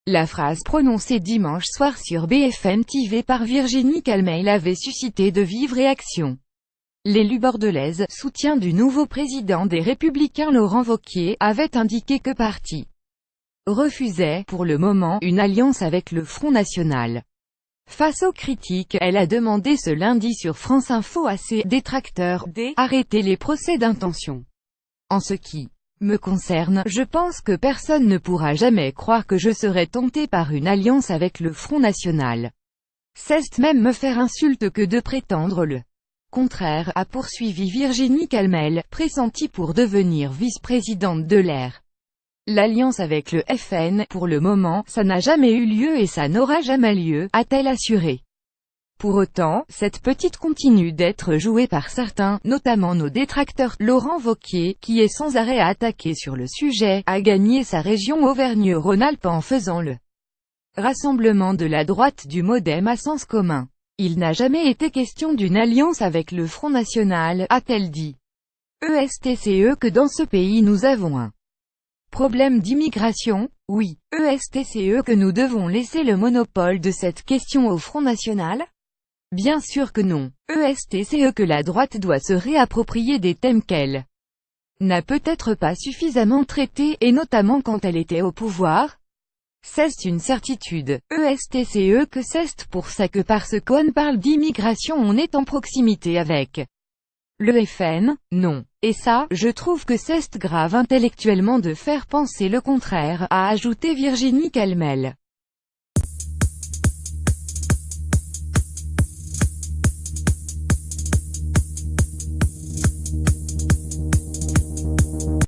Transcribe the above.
La phrase prononcée dimanche soir sur BFM TV par Virginie Calmel avait suscité de vives réactions. L'élu bordelaise, soutien du nouveau président des Républicains Laurent Wauquiez, avait indiqué que parti refusait, pour le moment, une alliance avec le Front National. Face aux critiques, elle a demandé ce lundi sur France Info à ses détracteurs d'arrêter les procès d'intention. En ce qui me concerne, je pense que personne ne pourra jamais croire que je serai tenté par une alliance avec le Front National. C'est même me faire insulte que de prétendre le contraire, a poursuivi Virginie Calmel, pressentie pour devenir vice-présidente de l'Air. L'alliance avec le FN, pour le moment, ça n'a jamais eu lieu et ça n'aura jamais lieu, a-t-elle assuré. Pour autant, cette petite continue d'être jouée par certains, notamment nos détracteurs. Laurent Wauquiez, qui est sans arrêt à attaquer sur le sujet, a gagné sa région Auvergne-Rhône-Alpes en faisant le rassemblement de la droite du MoDem à sens commun. Il n'a jamais été question d'une alliance avec le Front National, a-t-elle dit. ESTCE que dans ce pays nous avons un problème d'immigration? Oui. ESTCE que nous devons laisser le monopole de cette question au Front National? Bien sûr que non. ESTCE que la droite doit se réapproprier des thèmes qu'elle n'a peut-être pas suffisamment traités, et notamment quand elle était au pouvoir. C'est une certitude. ESTCE que c'est pour ça que parce qu'on parle d'immigration on est en proximité avec le FN? Non. Et ça, je trouve que c'est grave intellectuellement de faire penser le contraire, a ajouté Virginie Calmel.